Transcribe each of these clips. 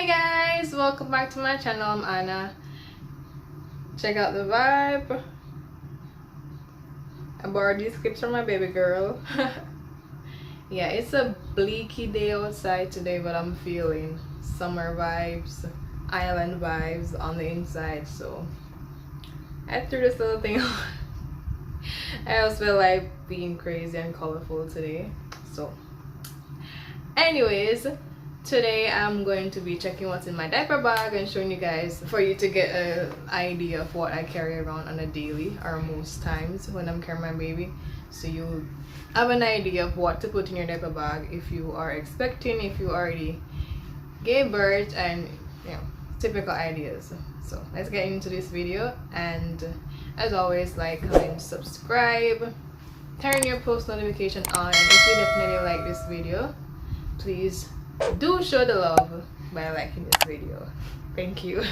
Guys, welcome back to my channel. I'm Anna. Check out the vibe. I borrowed these clips from my baby girl. Yeah, it's a bleaky day outside today, but I'm feeling summer vibes, island vibes on the inside, so I threw this little thing on. I also feel like being crazy and colorful today. So anyways, today I'm going to be checking what's in my diaper bag and showing you guys, for you to get an idea of what I carry around on a daily or most times when I'm carrying my baby, so you have an idea of what to put in your diaper bag if you are expecting, if you already gave birth, and you know, typical ideas. So let's get into this video, and as always, like, comment, subscribe, turn your post notification on, and if you definitely like this video, please do show the love by liking this video. Thank you.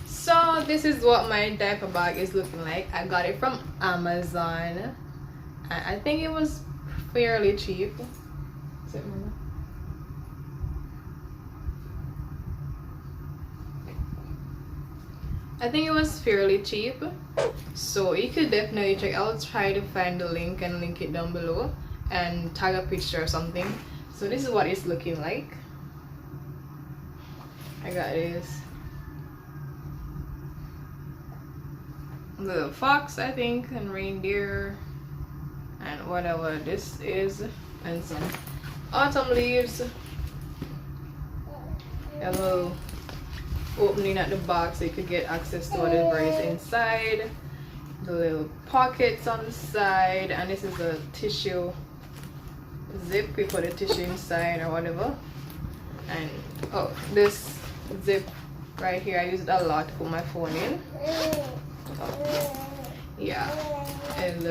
So this is what my diaper bag is looking like. I got it from Amazon. I think it was fairly cheap. Is it more? I think it was fairly cheap, so you could definitely check. I'll try to find the link and link it down below and tag a picture or something. So this is what it's looking like. I got this little fox, I think, and reindeer and whatever this is, and some autumn leaves. A little opening at the back so you could get access to whatever is inside. The little pockets on the side, and this is a tissue zip. We put a tissue inside or whatever. And oh, this zip right here, I use it a lot to put my phone in. Oh, yeah, and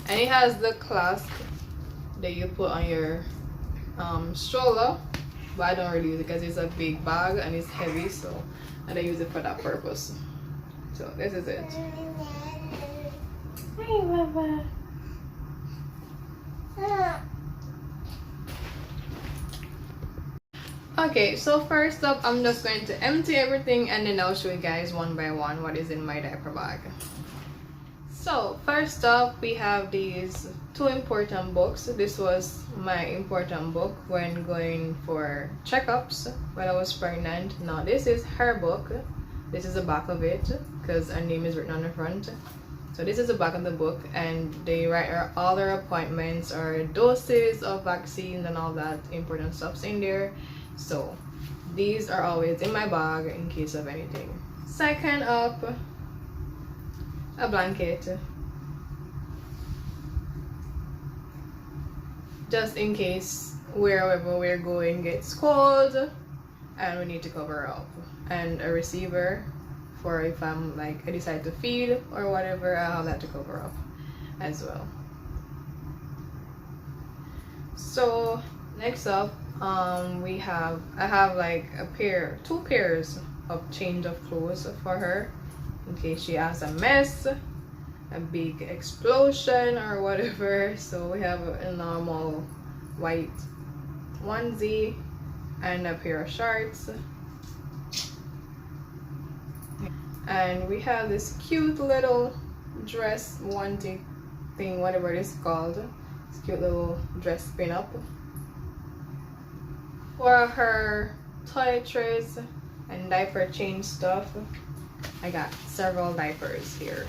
it has the clasp that you put on your stroller. But I don't really use it because it's a big bag and it's heavy, so I don't use it for that purpose. So this is it. Hi, Baba. Okay, so first up, I'm just going to empty everything and then I'll show you guys one by one what is in my diaper bag. So first up, we have these two important books. This was my important book when going for checkups when I was pregnant. Now this is her book. This is the back of it because her name is written on the front. So this is the back of the book, and they write all their appointments or doses of vaccines and all that important stuff's in there. So these are always in my bag in case of anything. Second up, a blanket, just in case wherever we're going gets cold and we need to cover up, and a receiver for if I'm like I decide to feed or whatever, I'll have that to cover up as well. So next up, I have like two pairs of change of clothes for her in case she has a mess, a big explosion or whatever. So we have a normal white onesie and a pair of shorts, and we have this cute little dress onesie thing, whatever it is called. It's cute little dress pin up for her toiletries and diaper change stuff. I got several diapers here,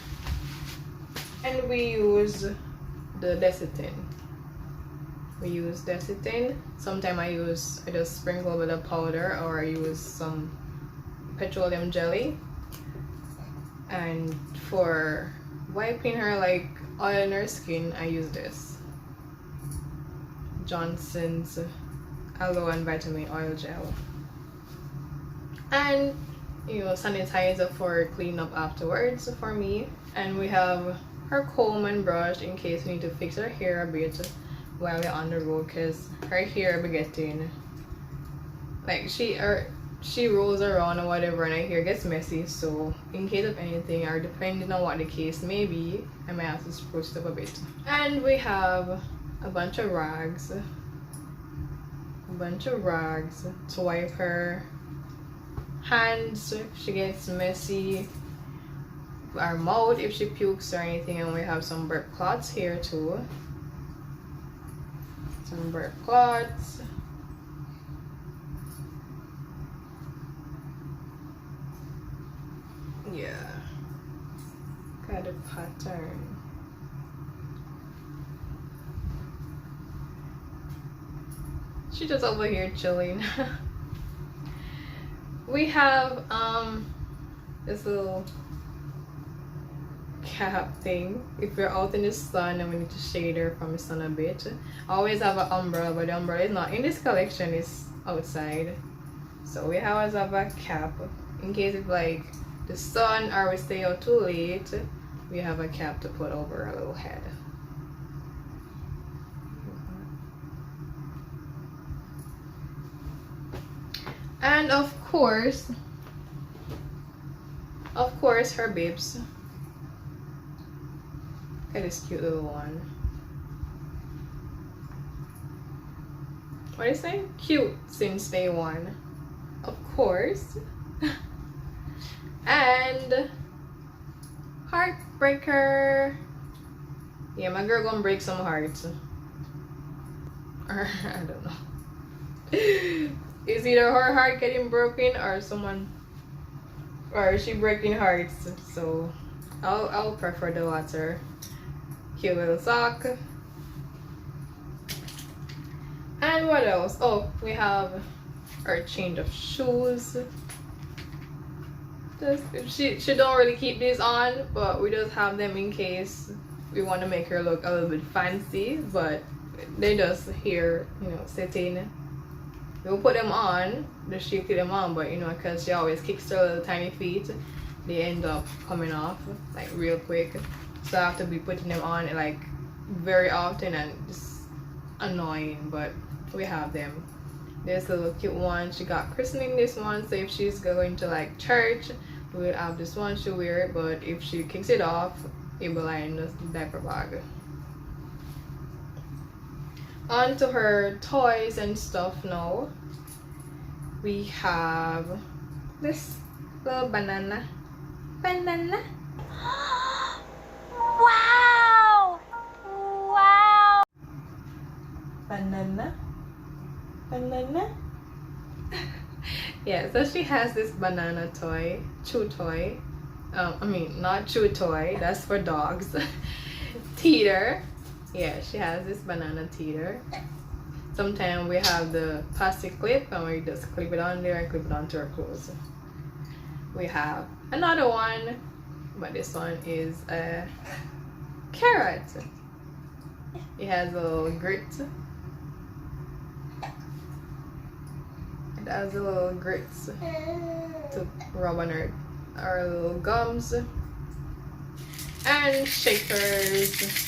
and we use the Desitin. Sometimes I just sprinkle with a powder, or I use some petroleum jelly. And for wiping her like oil in her skin, I use this Johnson's Aloe and Vitamin Oil Gel, and sanitizer for clean up afterwards for me. And we have her comb and brush in case we need to fix her hair a bit while we're on the road, because her hair be getting like she rolls around or whatever and her hair gets messy, so in case of anything or depending on what the case may be, I might have to spruce it up a bit. And we have a bunch of rags to wipe her hands if she gets messy, our mouth if she pukes or anything, and we have some burp cloths here too. Some burp cloths. Yeah, got a pattern. She's just over here chilling. We have this little cap thing if we're out in the sun and we need to shade her from the sun a bit. I always have an umbrella, but the umbrella is not in this collection, it's outside. So we always have a cap in case if like the sun or we stay out too late, we have a cap to put over our little head. And of course her bibs. Look at this cute little one. What is it? Cute since day one. Of course. And heartbreaker. Yeah, my girl gonna break some hearts. Or I don't know. It's either her heart getting broken or she breaking hearts. So I'll prefer the latter. Cute little sock. And what else? Oh, we have our change of shoes. She don't really keep these on, but we just have them in case we want to make her look a little bit fancy, but they just here, you know, sitting. We'll put them on, she'll keep them on, but you know, because she always kicks her little tiny feet, they end up coming off like real quick. So I have to be putting them on like very often, and it's annoying, but we have them. This little cute one, she got christening this one, so if she's going to like church, we'll have this one, she'll wear it, but if she kicks it off, it will lie in the diaper bag. On to her toys and stuff now. We have this little banana. Banana. Wow! Wow! Banana. Banana. Yeah, so she has this banana toy, chew toy. I mean, not chew toy, that's for dogs. Teeter. Yeah, she has this banana teeter. Sometimes we have the plastic clip and we just clip it on there and clip it onto her clothes. We have another one, but this one is a carrot. It has a little grit. It has a little grits to rub on our little gums. And shakers.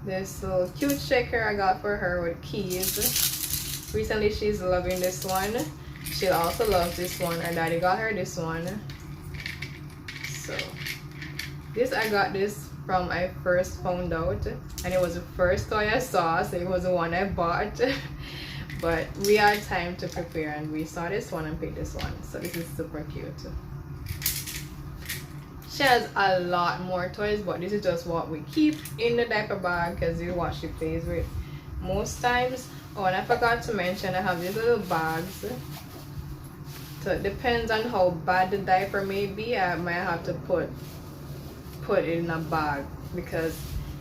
This little cute shaker I got for her with keys. Recently she's loving this one. She also loves this one. Her daddy got her this one. So this, I got this from I first found out, and it was the first toy I saw, so it was the one I bought. But we had time to prepare and we saw this one and picked this one. So this is super cute. She has a lot more toys, but this is just what we keep in the diaper bag because this is what she plays with most times. Oh, and I forgot to mention I have these little bags. So it depends on how bad the diaper may be. I might have to put it in a bag, because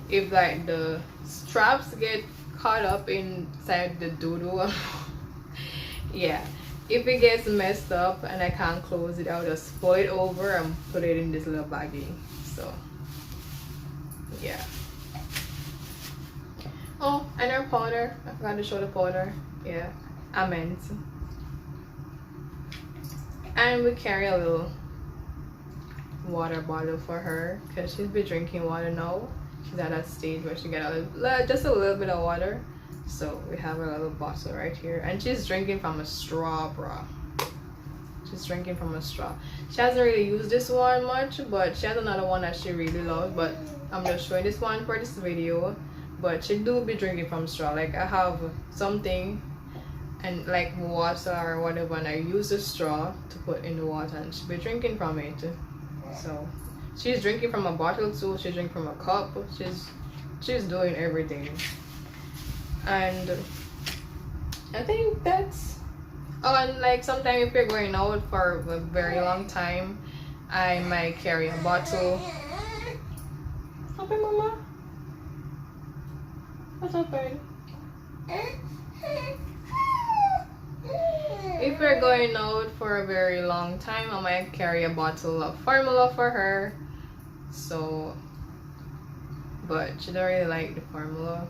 if like the straps get caught up inside the doo-doo, yeah, if it gets messed up and I can't close it, I'll just pull it over and put it in this little baggie. So yeah. Oh, and our powder, I forgot to show the powder. Yeah, I meant. And we carry a little water bottle for her because she's been drinking water now. She's at that stage where she get just a little bit of water. So we have a little bottle right here, and she's drinking from a straw, bro. She's drinking from a straw. She hasn't really used this one much, but she has another one that she really loves, but I'm just showing this one for this video. But she do be drinking from straw. Like I have something and like water or whatever, and I use the straw to put in the water, and she'll be drinking from it. So she's drinking from a bottle too, she's drinking from a cup, she's doing everything. And I think that's, oh, and like sometimes if you're going out for a very long time, I might carry a bottle. Happy mama? What's up, babe? If we're going out for a very long time, I might carry a bottle of formula for her. So, but she don't really like the formula,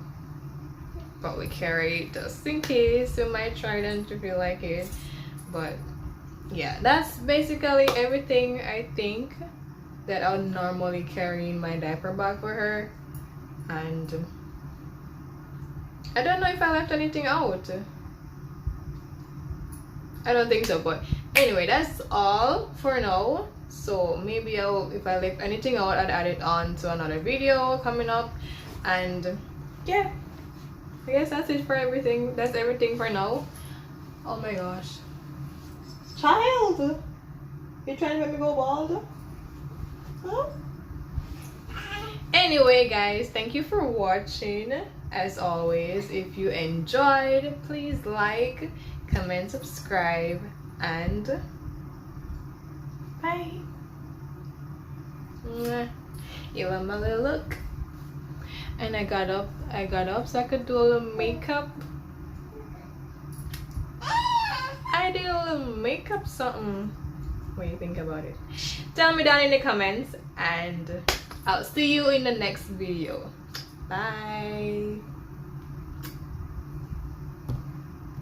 but we carry it just in case. We might try them to feel like it. But yeah, that's basically everything I think that I would normally carry in my diaper bag for her. And I don't know if I left anything out. I don't think so, but anyway, that's all for now. So maybe if I left anything out, I'd add it on to another video coming up. And yeah, I guess that's it for everything. That's everything for now. Oh my gosh, child, you trying to make me go bald? Huh? Anyway guys, thank you for watching. As always, if you enjoyed, please like, comment, subscribe, and bye. You want my little look? And I got up so I could do a little makeup. I did a little makeup something. What do you think about it? Tell me down in the comments, and I'll see you in the next video. Bye.